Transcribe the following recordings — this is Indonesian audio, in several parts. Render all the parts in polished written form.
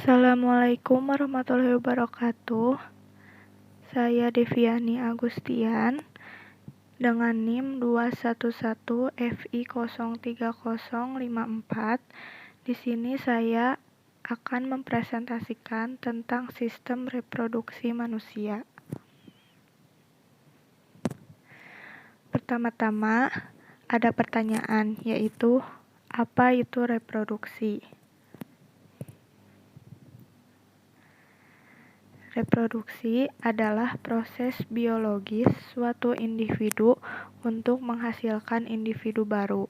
Assalamualaikum warahmatullahi wabarakatuh. Saya Deviani Agustian dengan NIM 211FI03054. Di sini saya akan mempresentasikan tentang sistem reproduksi manusia. Pertama-tama ada pertanyaan, yaitu apa itu reproduksi? Reproduksi adalah proses biologis suatu individu untuk menghasilkan individu baru.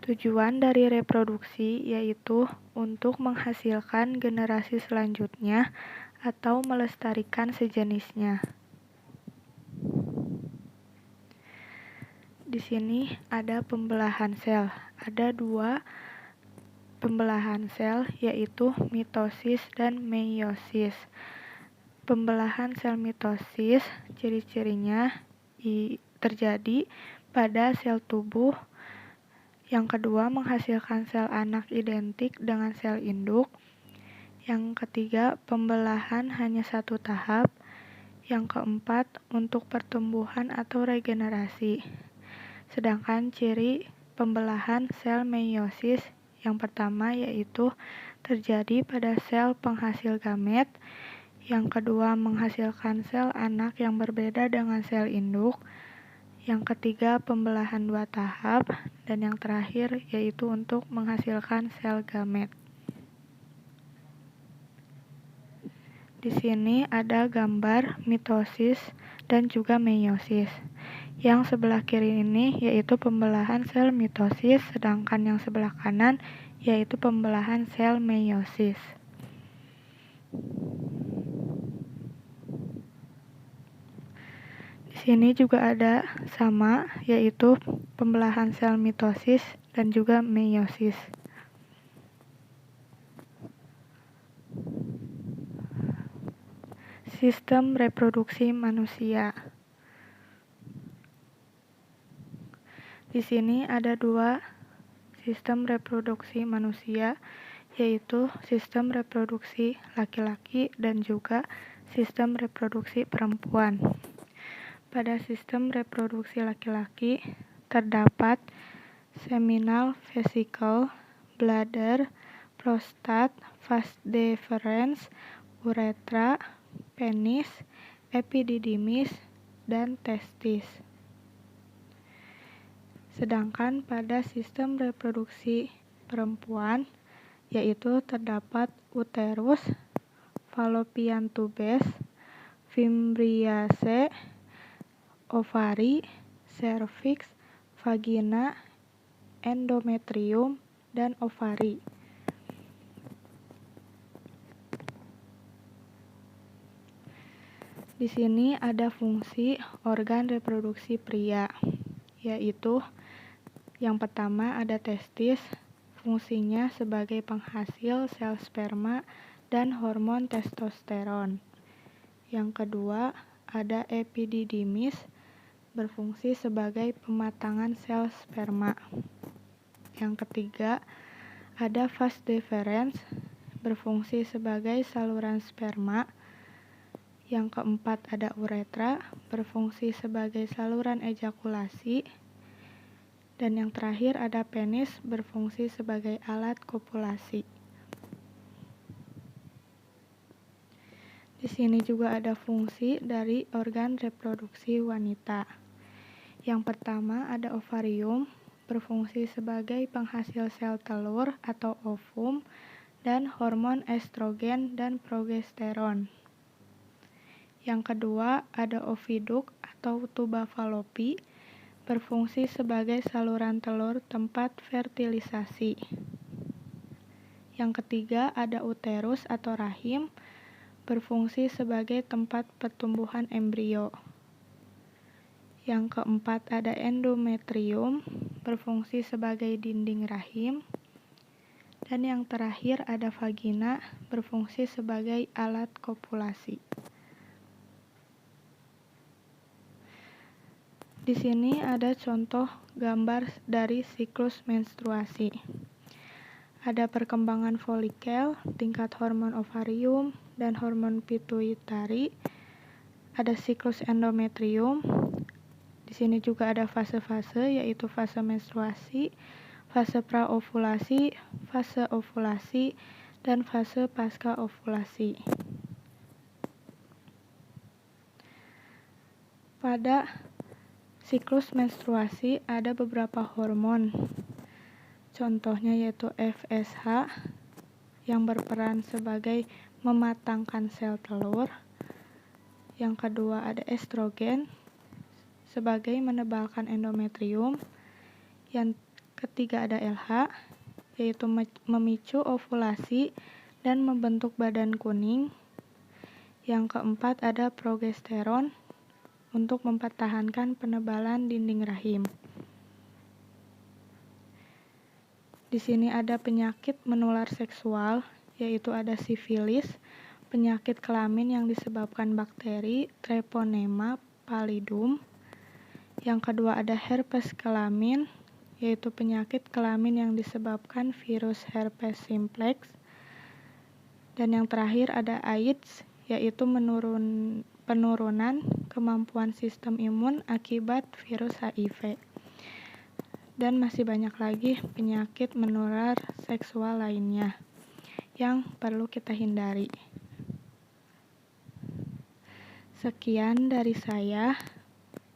Tujuan dari reproduksi yaitu untuk menghasilkan generasi selanjutnya atau melestarikan sejenisnya. Di sini ada pembelahan sel. Ada dua pembelahan sel, yaitu mitosis dan meiosis. Pembelahan sel mitosis ciri-cirinya terjadi pada sel tubuh. Yang kedua, menghasilkan sel anak identik dengan sel induk. Yang ketiga, pembelahan hanya satu tahap. Yang keempat, untuk pertumbuhan atau regenerasi. Sedangkan ciri pembelahan sel meiosis yang pertama yaitu terjadi pada sel penghasil gamet. Yang kedua, menghasilkan sel anak yang berbeda dengan sel induk. Yang ketiga, pembelahan dua tahap. Dan yang terakhir yaitu untuk menghasilkan sel gamet. Di sini ada gambar mitosis dan juga meiosis. Yang sebelah kiri ini yaitu pembelahan sel mitosis, sedangkan yang sebelah kanan yaitu pembelahan sel meiosis. Di sini juga ada sama, yaitu pembelahan sel mitosis dan juga meiosis. Sistem reproduksi manusia. Di sini ada dua sistem reproduksi manusia, yaitu sistem reproduksi laki-laki dan juga sistem reproduksi perempuan. Pada sistem reproduksi laki-laki terdapat seminal vesicle, bladder, prostat, vas deferens, uretra, penis, epididymis, dan testis. Sedangkan pada sistem reproduksi perempuan yaitu terdapat uterus, fallopian tubes, fimbriaceae, ovari, serviks, vagina, endometrium, dan ovari. Di sini ada fungsi organ reproduksi pria, yaitu yang pertama ada testis, fungsinya sebagai penghasil sel sperma dan hormon testosteron. Yang kedua ada epididymis, berfungsi sebagai pematangan sel sperma. Yang ketiga ada vas deferens, berfungsi sebagai saluran sperma. Yang keempat ada uretra, berfungsi sebagai saluran ejakulasi. Dan yang terakhir ada penis, berfungsi sebagai alat kopulasi. Di sini juga ada fungsi dari organ reproduksi wanita. Yang pertama ada ovarium, berfungsi sebagai penghasil sel telur atau ovum dan hormon estrogen dan progesteron. Yang kedua ada oviduk atau tuba falopi, berfungsi sebagai saluran telur tempat fertilisasi. Yang ketiga ada uterus atau rahim, berfungsi sebagai tempat pertumbuhan embrio. Yang keempat ada endometrium, berfungsi sebagai dinding rahim. Dan yang terakhir ada vagina, berfungsi sebagai alat kopulasi. Di sini ada contoh gambar dari siklus menstruasi. ada perkembangan folikel, tingkat hormon ovarium, dan hormon pituitari, ada siklus endometrium. Di sini juga ada fase-fase, yaitu fase menstruasi, fase praovulasi, fase ovulasi, dan fase pasca ovulasi. Pada siklus menstruasi ada beberapa hormon. Contohnya yaitu FSH yang berperan sebagai mematangkan sel telur. Yang kedua ada estrogen sebagai menebalkan endometrium. Yang ketiga ada LH yaitu memicu ovulasi dan membentuk badan kuning. Yang keempat ada progesteron untuk mempertahankan penebalan dinding rahim. Di sini ada penyakit menular seksual, yaitu ada sifilis, penyakit kelamin yang disebabkan bakteri Treponema pallidum. Yang kedua ada herpes kelamin, yaitu penyakit kelamin yang disebabkan virus herpes simplex. Dan yang terakhir ada AIDS, yaitu penurunan kemampuan sistem imun akibat virus HIV. Dan masih banyak lagi penyakit menular seksual lainnya yang perlu kita hindari. Sekian dari saya.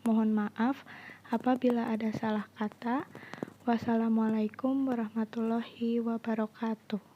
Mohon maaf apabila ada salah kata. Wassalamualaikum warahmatullahi wabarakatuh.